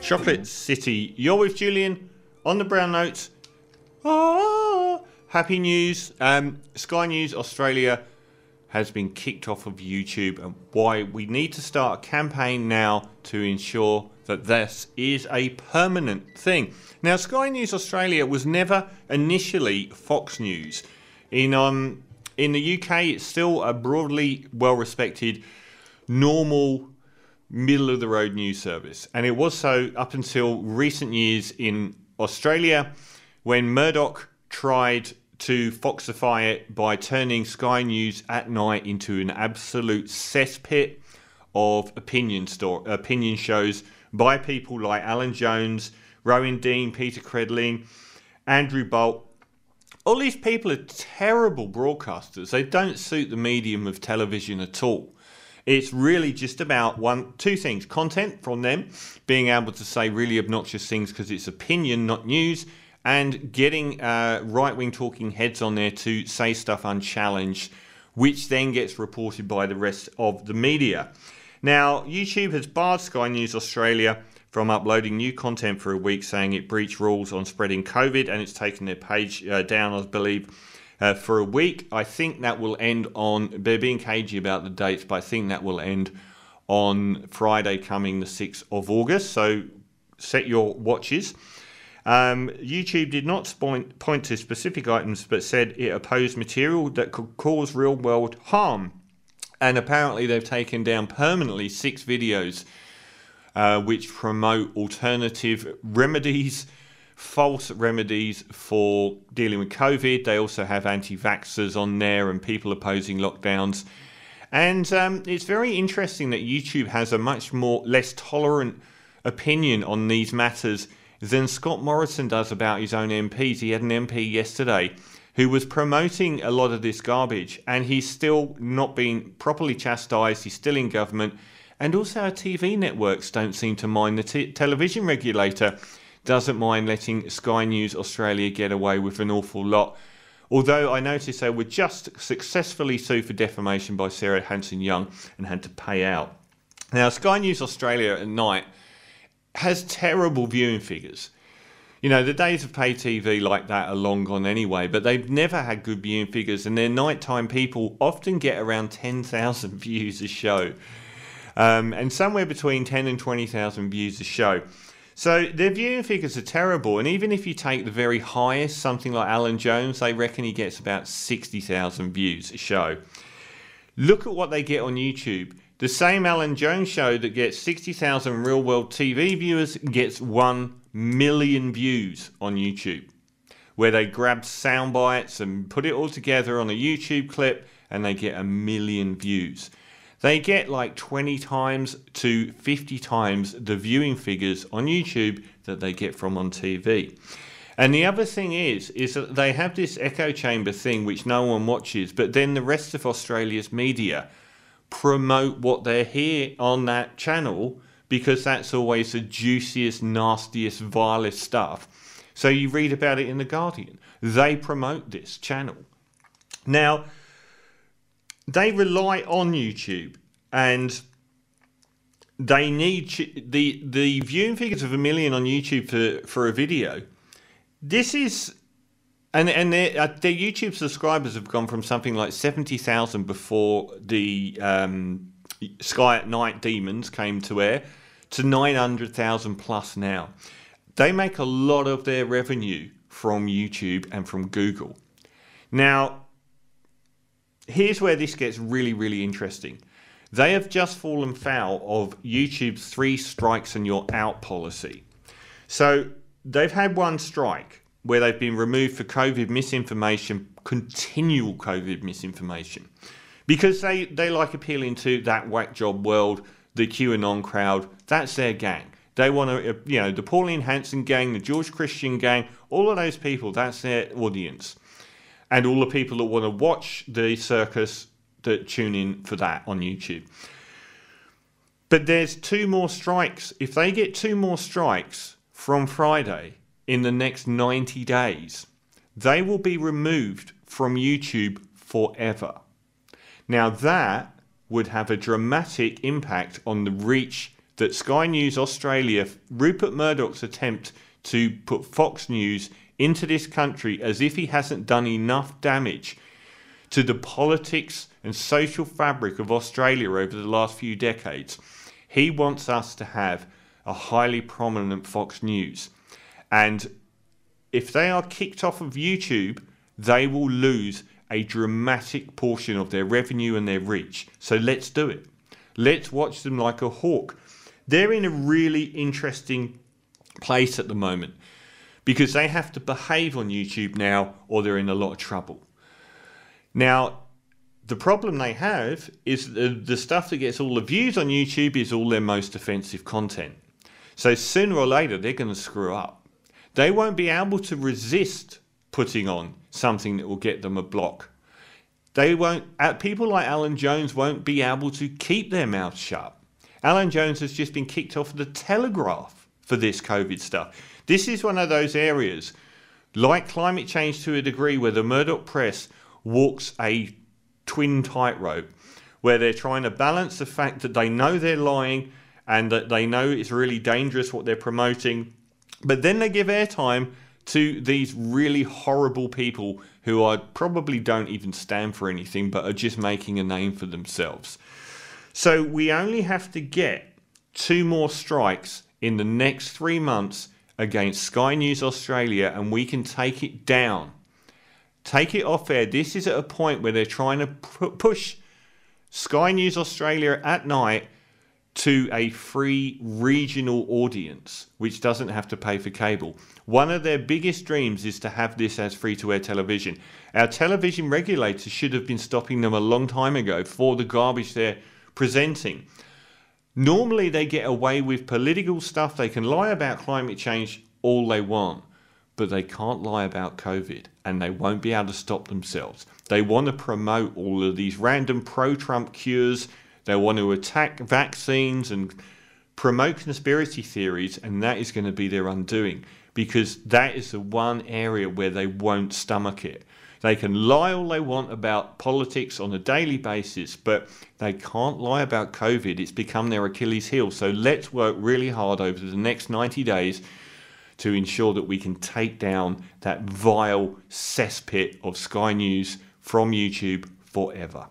Chocolate City. You're with Julian on the brown notes. Happy news. Sky News Australia has been kicked off of YouTube, and why we need to start a campaign now to ensure that this is a permanent thing. Now, Sky News Australia was never initially Fox News. In the UK, it's still a broadly well-respected, normal, middle-of-the-road news service. And it was so up until recent years in Australia, when Murdoch tried to foxify it by turning Sky News at night into an absolute cesspit of opinion shows by people like Alan Jones, Rowan Dean, Peter Credling, Andrew Bolt. All these people are terrible broadcasters. They don't suit the medium of television at all. It's really just about two things: content from them, being able to say really obnoxious things because it's opinion, not news, and getting right-wing talking heads on there to say stuff unchallenged, which then gets reported by the rest of the media. Now, YouTube has barred Sky News Australia from uploading new content for a week, saying it breached rules on spreading COVID, and it's taken their page down, I believe, for a week. I think that will end on, they're being cagey about the dates, but I think that will end on Friday coming the 6th of August, so set your watches. YouTube did not point to specific items, but said it opposed material that could cause real-world harm. And apparently they've taken down permanently 6 videos which promote alternative remedies, false remedies for dealing with COVID. They also have anti-vaxxers on there and people opposing lockdowns. And it's very interesting that YouTube has a much less tolerant opinion on these matters than Scott Morrison does about his own MPs. He had an MP yesterday who was promoting a lot of this garbage, and he's still not being properly chastised. He's still in government. And also our TV networks don't seem to mind. The television regulator doesn't mind letting Sky News Australia get away with an awful lot. Although I noticed they were just successfully sued for defamation by Sarah Hanson-Young and had to pay out. Now, Sky News Australia at night has terrible viewing figures. You know, the days of pay TV like that are long gone anyway, but they've never had good viewing figures, and their nighttime people often get around 10,000 views a show. And somewhere between 10 and 20,000 views a show. So their viewing figures are terrible, and even if you take the very highest, something like Alan Jones, they reckon he gets about 60,000 views a show. Look at what they get on YouTube. The same Alan Jones show that gets 60,000 real-world TV viewers gets 1 million views on YouTube, where they grab sound bites and put it all together on a YouTube clip, and they get 1 million views. They get like 20 times to 50 times the viewing figures on YouTube that they get from on TV. And the other thing is that they have this echo chamber thing which no one watches, but then the rest of Australia's media promote what they hear on that channel because that's always the juiciest, nastiest, vilest stuff. So you read about it in The Guardian. They promote this channel. Now, they rely on YouTube, and they need the viewing figures of 1 million on YouTube for a video. This is, and their YouTube subscribers have gone from something like 70,000 before the Sky at Night demons came to air to 900,000 plus now. They make a lot of their revenue from YouTube and from Google. Now, here's where this gets really, really interesting. They have just fallen foul of YouTube's 3 strikes and you're out policy. So they've had 1 strike where they've been removed for COVID misinformation, continual COVID misinformation, because they like appealing to that whack job world, the QAnon crowd. That's their gang. They want to, you know, the Pauline Hanson gang, the George Christian gang, all of those people, that's their audience. And all the people that want to watch the circus that tune in for that on YouTube. But there's 2 more strikes. If they get 2 more strikes from Friday in the next 90 days, they will be removed from YouTube forever. Now that would have a dramatic impact on the reach that Sky News Australia, Rupert Murdoch's attempt to put Fox News into this country as if he hasn't done enough damage to the politics and social fabric of Australia over the last few decades. He wants us to have a highly prominent Fox News. And if they are kicked off of YouTube, they will lose a dramatic portion of their revenue and their reach. So let's do it. Let's watch them like a hawk. They're in a really interesting place at the moment because they have to behave on YouTube now or they're in a lot of trouble. Now, the problem they have is the stuff that gets all the views on YouTube is all their most offensive content. So sooner or later, they're going to screw up. They won't be able to resist putting on something that will get them a block. They won't. People like Alan Jones won't be able to keep their mouths shut. Alan Jones has just been kicked off the Telegraph for this COVID stuff. This is one of those areas, like climate change to a degree, where the Murdoch press walks a twin tightrope, where they're trying to balance the fact that they know they're lying and that they know it's really dangerous what they're promoting, but then they give airtime to these really horrible people who probably don't even stand for anything but are just making a name for themselves. So we only have to get 2 more strikes in the next 3 months against Sky News Australia and we can take it down. Take it off air. This is at a point where they're trying to push Sky News Australia at night to a free regional audience, which doesn't have to pay for cable. One of their biggest dreams is to have this as free-to-air television. Our television regulators should have been stopping them a long time ago for the garbage they're presenting. Normally they get away with political stuff. They can lie about climate change all they want, but they can't lie about COVID, and they won't be able to stop themselves. They want to promote all of these random pro-Trump cures. They want to attack vaccines and promote conspiracy theories, and that is going to be their undoing, because that is the one area where they won't stomach it. They can lie all they want about politics on a daily basis, but they can't lie about COVID. It's become their Achilles heel. So let's work really hard over the next 90 days to ensure that we can take down that vile cesspit of Sky News from YouTube forever.